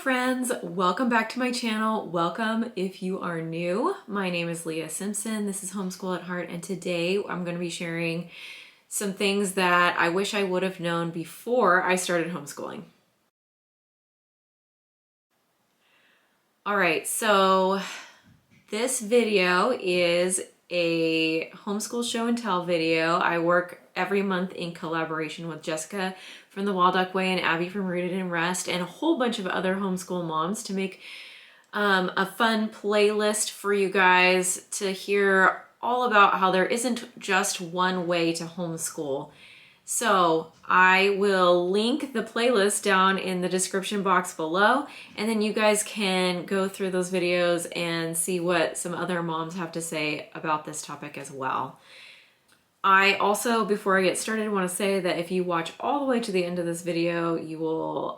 friends, welcome back to my channel. Welcome if you are new. My name is Leah Simpson. This is Homeschool at Heart, and today I'm going to be sharing some things that I wish I would have known before I started homeschooling. All right, so this video is a homeschool show and tell video. I work every month in collaboration with Jessica from the Waldock Way and Abby from Rooted in Rest and a whole bunch of other homeschool moms to make a fun playlist for you guys to hear all about how there isn't just one way to homeschool. So I will link the playlist down in the description box below, and then you guys can go through those videos and see what some other moms have to say about this topic as well. I also, before I get started, want to say that if you watch all the way to the end of this video, you will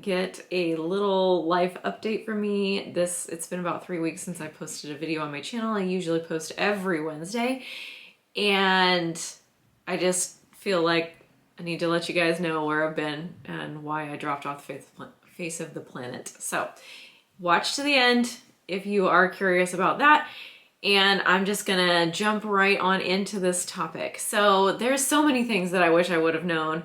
get a little life update from me. It's been about 3 weeks since I posted a video on my channel. I usually post every Wednesday, and I just feel like I need to let you guys know where I've been and why I dropped off the face of the planet. So watch to the end if you are curious about that. And I'm just gonna jump right on into this topic. So there's so many things that I wish I would have known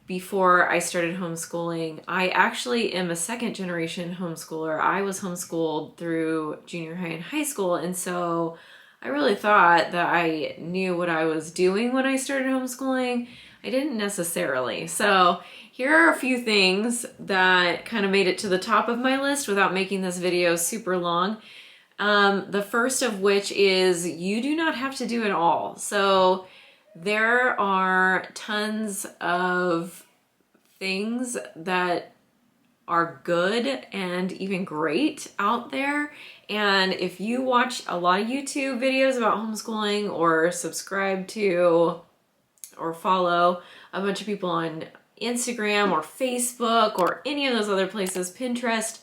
before I started homeschooling. I actually am a second generation homeschooler. I was homeschooled through junior high and high school, and so I really thought that I knew what I was doing when I started homeschooling. I didn't necessarily. So here are a few things that kind of made it to the top of my list without making this video super long. The first of which is you do not have to do it all. So there are tons of things that are good and even great out there. And if you watch a lot of YouTube videos about homeschooling or subscribe to or follow a bunch of people on Instagram or Facebook or any of those other places, Pinterest,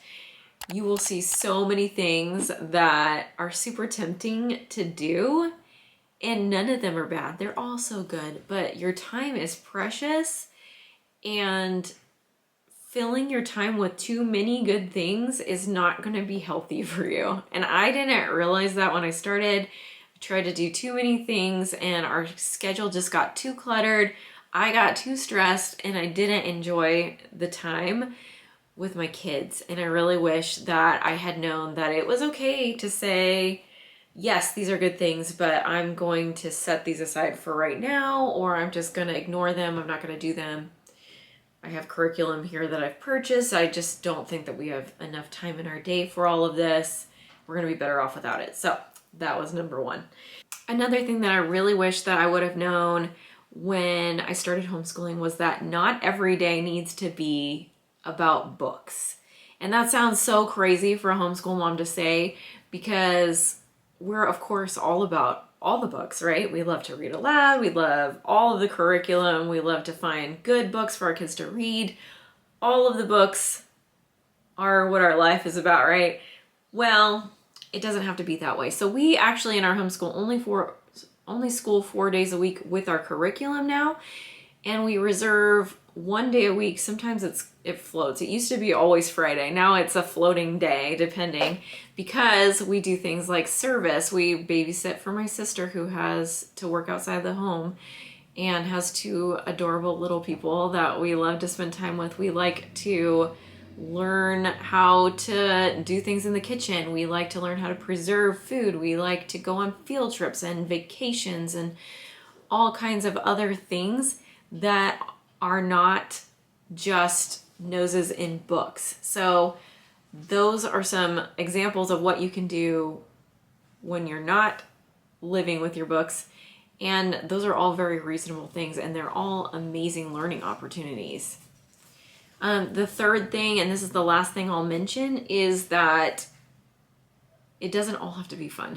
you will see so many things that are super tempting to do, and none of them are bad. They're all so good, but your time is precious, and filling your time with too many good things is not going to be healthy for you. And I didn't realize that when I started. I tried to do too many things and our schedule just got too cluttered. I got too stressed and I didn't enjoy the time with my kids. And I really wish that I had known that it was okay to say, yes, these are good things, but I'm going to set these aside for right now, or I'm just going to ignore them. I'm not going to do them. I have curriculum here that I've purchased. I just don't think that we have enough time in our day for all of this. We're going to be better off without it. So that was number one. Another thing that I really wish that I would have known when I started homeschooling was that not every day needs to be about books. And that sounds so crazy for a homeschool mom to say, because we're of course all about all the books, right? We love to read aloud. We love all of the curriculum. We love to find good books for our kids to read. All of the books are what our life is about, right? Well, it doesn't have to be that way. So we actually in our homeschool only school 4 days a week with our curriculum now, and we reserve 1 day a week. Sometimes it floats. It used to be always Friday. Now it's a floating day, depending, because we do things like service. We babysit for my sister who has to work outside the home and has two adorable little people that we love to spend time with. We like to learn how to do things in the kitchen. We like to learn how to preserve food. We like to go on field trips and vacations and all kinds of other things that are not just noses in books. So those are some examples of what you can do when you're not living with your books. And those are all very reasonable things, and they're all amazing learning opportunities. The third thing, and this is the last thing I'll mention, is that it doesn't all have to be fun.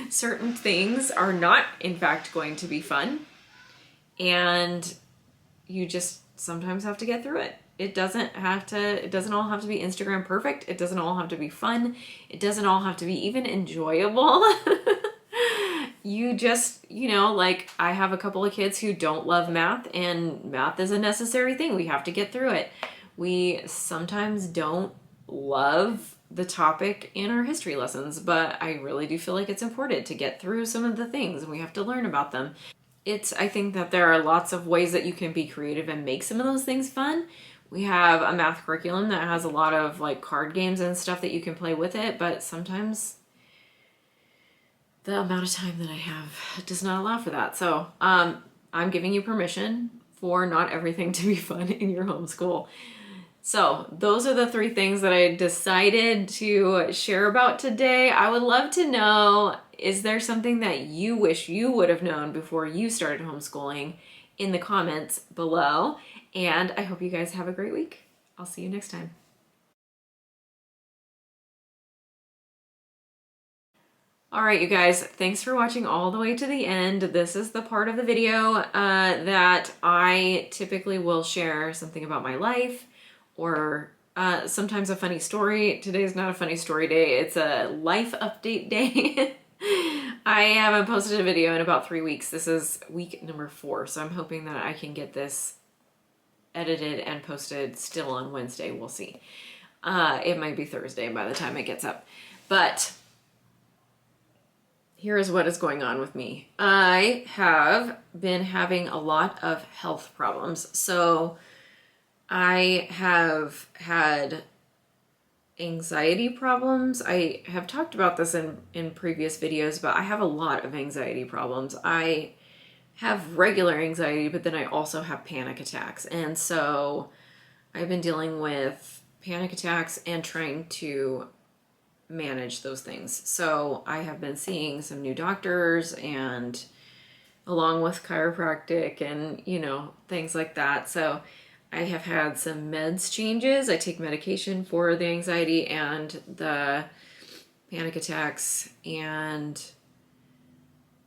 Certain things are not, in fact, going to be fun, and you just sometimes have to get through it. It doesn't all have to be Instagram perfect. It doesn't all have to be fun. It doesn't all have to be even enjoyable. You just, like I have a couple of kids who don't love math, and math is a necessary thing. We have to get through it. We sometimes don't love the topic in our history lessons, but I really do feel like it's important to get through some of the things and we have to learn about them. I think that there are lots of ways that you can be creative and make some of those things fun. We have a math curriculum that has a lot of like card games and stuff that you can play with it, but sometimes the amount of time that I have does not allow for that. So I'm giving you permission for not everything to be fun in your homeschool. So those are the 3 things that I decided to share about today. I would love to know, is there something that you wish you would have known before you started homeschooling in the comments below? And I hope you guys have a great week. I'll see you next time. All right, you guys, thanks for watching all the way to the end. This is the part of the video that I typically will share something about my life or sometimes a funny story. Today's not a funny story day. It's a life update day. I haven't posted a video in about 3 weeks. This is week number 4, so I'm hoping that I can get this edited and posted still on Wednesday. We'll see. It might be Thursday by the time it gets up. But here is what is going on with me. I have been having a lot of health problems. So I have had anxiety problems. I have talked about this in previous videos, but I have a lot of anxiety problems. I have regular anxiety, but then I also have panic attacks. And so I've been dealing with panic attacks and trying to manage those things. So I have been seeing some new doctors and along with chiropractic and, you know, things like that. So I have had some meds changes. I take medication for the anxiety and the panic attacks, and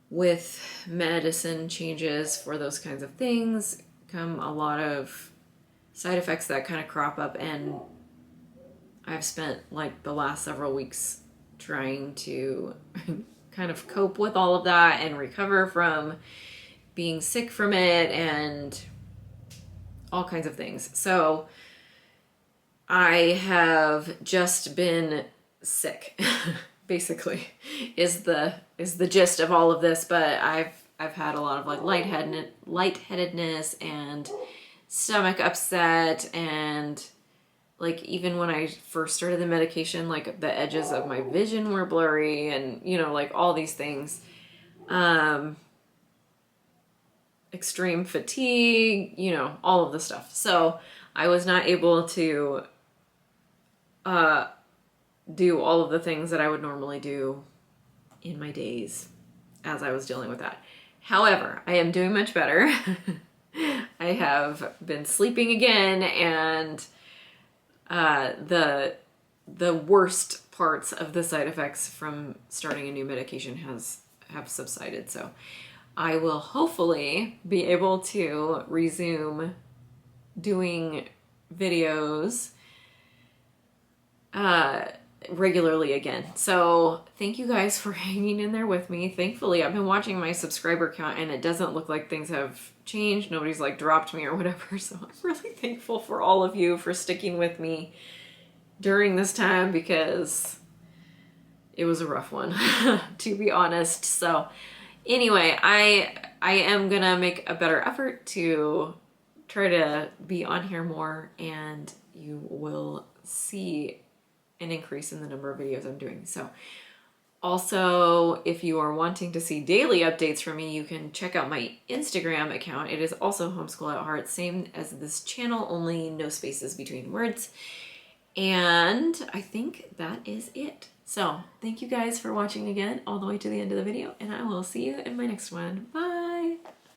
with medicine changes for those kinds of things come a lot of side effects that kind of crop up, and I've spent like the last several weeks trying to kind of cope with all of that and recover from being sick from it and all kinds of things. So I have just been sick, basically, is the gist of all of this. But I've had a lot of like lightheadedness and stomach upset, and like even when I first started the medication, like the edges of my vision were blurry, and you know, like all these things. Extreme fatigue, you know, all of the stuff. So I was not able to do all of the things that I would normally do in my days as I was dealing with that. However, I am doing much better. I have been sleeping again, and the worst parts of the side effects from starting a new medication have subsided. So I will hopefully be able to resume doing videos regularly again. So thank you guys for hanging in there with me. Thankfully, I've been watching my subscriber count and it doesn't look like things have changed. Nobody's like dropped me or whatever. So I'm really thankful for all of you for sticking with me during this time, because it was a rough one, to be honest. So anyway, I am gonna make a better effort to try to be on here more, and you will see an increase in the number of videos I'm doing. So also, if you are wanting to see daily updates from me, you can check out my Instagram account. It is also Homeschool at Heart, same as this channel, only no spaces between words. And I think that is it. So thank you guys for watching again all the way to the end of the video, and I will see you in my next one. Bye.